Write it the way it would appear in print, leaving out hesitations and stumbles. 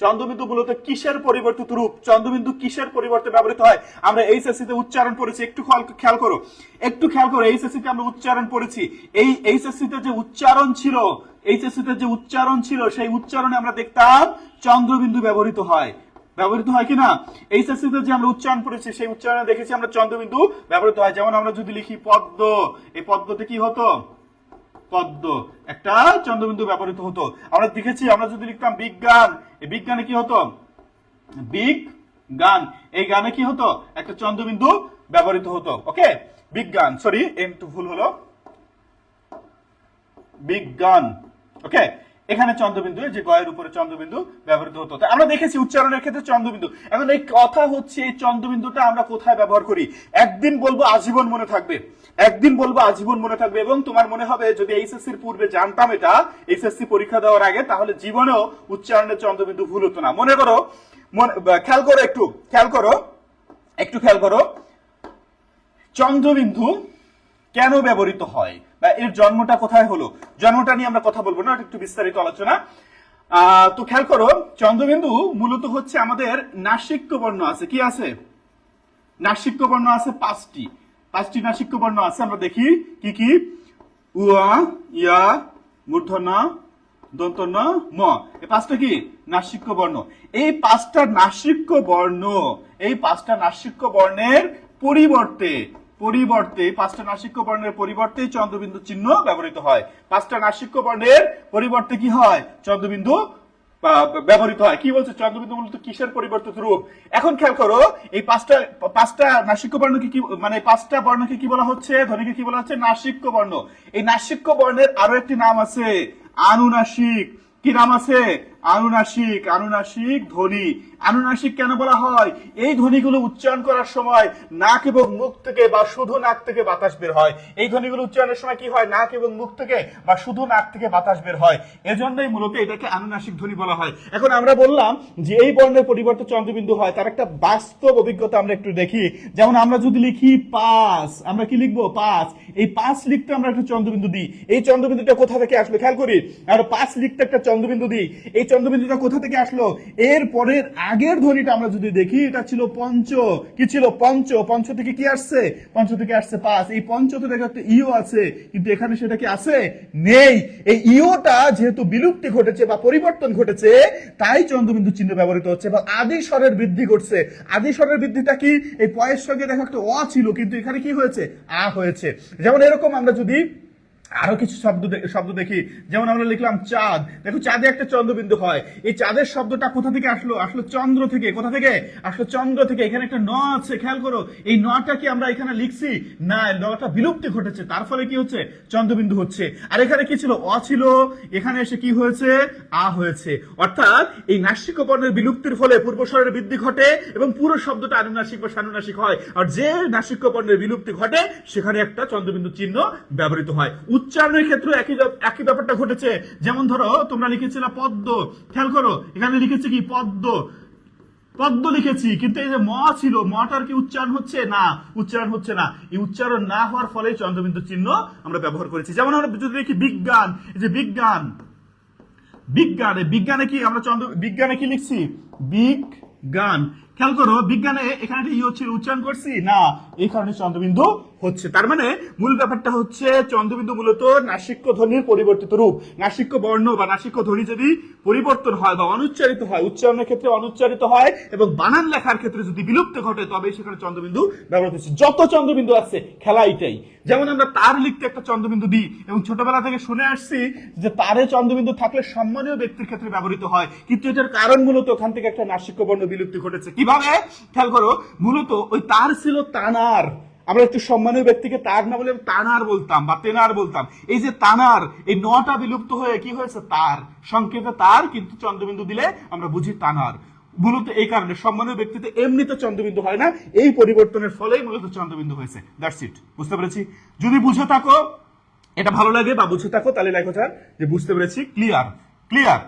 চন্দ্রবিন্দু মূলত কিসের পরিবর্তিত রূপ, চন্দ্রবিন্দু কিসের পরিবর্তে ব্যবহৃত হয় আমরা এইচএসসি তে উচ্চারণ পড়েছি, একটু খেয়াল করো, একটু খেয়াল করো। এইচএসসি তে আমরা উচ্চারণ পড়েছি, এই এইচএসসি তে যে উচ্চারণ ছিল, এইচএসসি তে যে উচ্চারণ ছিল সেই উচ্চারণে আমরা দেখতাম চন্দ্রবিন্দু ব্যবহৃত হয়, ব্যবহৃত হয় কিনা। এইচএসসি তে যে আমরা উচ্চারণ পড়েছি সেই উচ্চারণে দেখেছি আমরা চন্দ্রবিন্দু ব্যবহৃত হয়। যেমন আমরা যদি লিখি পদ্ম, এই পদ্মতে কি হতো, পদ্ম, একটা চন্দ্রবিন্দু ব্যবহৃত হতো। আমরা দেখেছি আমরা যদি লিখতাম বিজ্ঞান, এই বিজ্ঞানে কি হতো, বিগ গান, এই গানে কি হতো, একটা চন্দ্রবিন্দু ব্যবহৃত হতো। ওকে, বিজ্ঞান, সরি একটু ভুল হলো, বিজ্ঞান। ওকে, এখানে চন্দ্রবিন্দু, যে গয়ের উপরে চন্দ্রবিন্দু ব্যবহৃত হতো। আমরা দেখেছি উচ্চারণের ক্ষেত্রে চন্দ্রবিন্দু। এখন এই কথা হচ্ছে এই চন্দ্রবিন্দুটা আমরা কোথায় ব্যবহার করি, একদিন বলবো আজীবন মনে থাকবে, একদিন বলবো আজীবন মনে থাকবে। এবং তোমার মনে হবে যদি এইচএসসির পূর্বে জানতাম এটা, এইচএসসি পরীক্ষা দেওয়ার আগে, তাহলে জীবনেও উচ্চারণের চন্দ্রবিন্দু ভুল হতো না। মনে করো, খেয়াল করো, একটু খেয়াল করো, একটু খেয়াল করো, চন্দ্রবিন্দু কেন ব্যবহৃত হয় বা এর জন্মটা কোথায় হলো, জন্মটা নিয়ে আমরা কথা বলবো না, একটু বিস্তারিত আলোচনা। তো খেয়াল করো, চন্দ্রবিন্দু মূলত হচ্ছে আমাদের নাসিক্য বর্ণ আছে, কি আছে, নাসিক্য বর্ণ আছে পাঁচটি নাসিক্য বর্ণ আছে। আমরা দেখি কি কি, উয়া, ইয়া, মূর্ধন্য, দন্ত ন, ম, এই পাঁচটা কি নাসিক্য বর্ণ। এই পাঁচটা নাসিক্য বর্ণ, এই পাঁচটা নাসিক্য বর্ণের পরিবর্তে, পাঁচটা নাসিক্য বর্ণের পরিবর্তে চন্দ্রবিন্দু চিহ্ন ব্যবহৃত হয়। পাঁচটা নাসিক্য বর্ণের পরিবর্তে কি হয়, চন্দ্রবিন্দু ব্যবহৃত হয়। কি বলছে, চন্দ্রবিন্দু মূলত কিসের পরিবর্তিত রূপ। এখন খেয়াল করো, এই পাঁচটা নাসিক্য বর্ণকে কি, মানে পাঁচটা বর্ণকে কি বলা হচ্ছে, ধ্বনিকে কি বলা হচ্ছে, নাসিক্য বর্ণ। এই নাসিক্য বর্ণের আরো একটি নাম আছে, আনুনাসিক। কি নাম আছে, আনুনাসিক, আনুনাসিক ধ্বনি। আনুনাসিক কেন বলা হয়, এই ধ্বনিগুলো উচ্চারণ করার সময় নাক এবং মুখ থেকে বা শুধু নাক থেকে বাতাস বের হয়। এই ধ্বনিগুলো উচ্চারণের সময় কি হয়, নাক এবং মুখ থেকে বা শুধু নাক থেকে বাতাস বের হয়, এজন্যই মূলত এটাকে আনুনাসিক ধ্বনি বলা হয়। এখন আমরা বললাম যে এই বর্ণের পরিবর্তে চন্দ্রবিন্দু হয়, তার একটা বাস্তব অভিজ্ঞতা আমরা একটু দেখি। যেমন আমরা যদি লিখি পাঁচ, আমরা কি লিখবো, পাঁচ, এই পাঁচ লিখতে আমরা একটা চন্দ্রবিন্দু দিই। এই চন্দ্রবিন্দুটা কোথা থেকে আসলো, খেয়াল করি, আর পাঁচ লিখতে একটা চন্দ্রবিন্দু দিই, এই চন্দ্রবিন্দুটা কোথা থেকে আসলো, এর পরের আগের ধ্বনিটা আমরা যদি দেখি, এটা ছিল পঞ্চ, কি ছিল, পঞ্চ, পঞ্চ থেকে কি আসছে, পঞ্চ থেকে আসছে পাঁচ। এই পঞ্চতে দেখো একটা ইও আছে, কিন্তু এখানে সেটা কি আছে, নেই। এই ইওটা যেহেতু বিলুপ্তি ঘটেছে বা পরিবর্তন ঘটেছে, তাই চন্দ্রবিন্দু চিহ্ন ব্যবহৃত হচ্ছে। এবং আদি স্বরের বৃদ্ধি ঘটছে। আদি স্বরের বৃদ্ধিটা কি, এই পয়ের সঙ্গে দেখো একটা অ ছিল, কিন্তু এখানে কি হয়েছে, আ হয়েছে। যেমন এরকম আমরা যদি আরো কিছু শব্দ দেখি, যেমন আমরা লিখলাম চাঁদ, দেখো চাঁদে একটা চন্দ্রবিন্দু হয়। এই চাঁদের শব্দটা কোথা থেকে আসলো, আসলো চন্দ্র থেকে। কোথা থেকে আসলো, চন্দ্র থেকে। এখানে একটা ন আছে, খেয়াল করো, এই নটা কি আমরা এখানে লিখছি, না, নটা বিলুপ্তি ঘটেছে, তার ফলে কি হচ্ছে, চন্দ্রবিন্দু হচ্ছে। আর এখানে কি ছিল, অ ছিল, এখানে এসে কি হয়েছে, আ হয়েছে। অর্থাৎ এই নাসিক বর্ণের বিলুপ্তির ফলে পূর্বস্বরের বৃদ্ধি ঘটে এবং পুরো শব্দটা আনুনাসিক বা সানুনাসিক হয়। আর যে নাসিক বর্ণের বিলুপ্তি ঘটে সেখানে একটা চন্দ্রবিন্দু চিহ্ন ব্যবহৃত হয়। উচ্চারণের ক্ষেত্রে একই ব্যাপারটা ঘটেছে। যেমন ধরো তোমরা লিখেছিলে পদ্ম, খেয়াল করো, এখানে লিখেছে কি পদ্ম, পদ্ম লিখেছি, কিন্তু এই যে ম ছিল, মটার কি উচ্চারণ হচ্ছে, না, উচ্চারণ হচ্ছে না। এই উচ্চারণ না হওয়ার ফলে চন্দ্রবিন্দু চিহ্ন আমরা ব্যবহার করেছি। যেমন আমরা যদি দেখি বিজ্ঞান, এই যে বিজ্ঞান, বিজ্ঞানে কি আমরা বিজ্ঞানে কি লিখছি, বিজ্ঞান। খেয়াল করো, বিজ্ঞানে এখানে ইও ছিল, উচ্চারণ করছি না, এই কারণে চন্দ্রবিন্দু হচ্ছে। তার মানে মূল ব্যাপারটা হচ্ছে চন্দ্রবিন্দু মূলত নাসিক্য ধ্বনির পরিবর্তিত রূপ। নাসিক্য বর্ণ বা নাসিক্য ধ্বনি যদি পরিবর্তন হয় বা অনুচ্চারিত হয়, উচ্চারণের ক্ষেত্রে অনুচ্চারিত হয় এবং বানান লেখার ক্ষেত্রে যদি বিলুপ্ত ঘটে, তবে সেখানে চন্দ্রবিন্দু ব্যবহৃত হচ্ছে। যত চন্দ্রবিন্দু আছে খেলা এটাই। যেমন আমরা তার লিখতে একটা চন্দ্রবিন্দু দিই, এবং ছোটবেলা থেকে শুনে আসছি যে তারে চন্দ্রবিন্দু থাকলে সম্মানীয় ব্যক্তির ক্ষেত্রে ব্যবহৃত হয়, কিন্তু এটার কারণ মূলত ওখান থেকে একটা নাসিক্য বর্ণ বিলুপ্তি ঘটেছে। কিভাবে, খেয়াল করো, মূলত ওই তার ছিল তানার, আমরা একটু সম্মানীয় ব্যক্তিকে তার না বলে তানার বলতাম বা তেনার বলতাম। এই যে তানার, এই নটা বিলুপ্ত হয়ে কি হয়েছে, তার, সংক্ষেপে তার, কিন্তু চন্দ্রবিন্দু দিলে আমরা বুঝি তানার। মূলত এই কারণে সম্মানীয় ব্যক্তিতে এমনিতে চন্দ্রবিন্দু হয় না, এই পরিবর্তনের ফলেই মূলত চন্দ্রবিন্দু হয়েছে। দ্যাটস ইট, বুঝতে পেরেছি। যদি বুঝে থাকো, এটা ভালো লাগে বা বুঝে থাকো, তাহলে লেখো যে বুঝতে পেরেছি, ক্লিয়ার।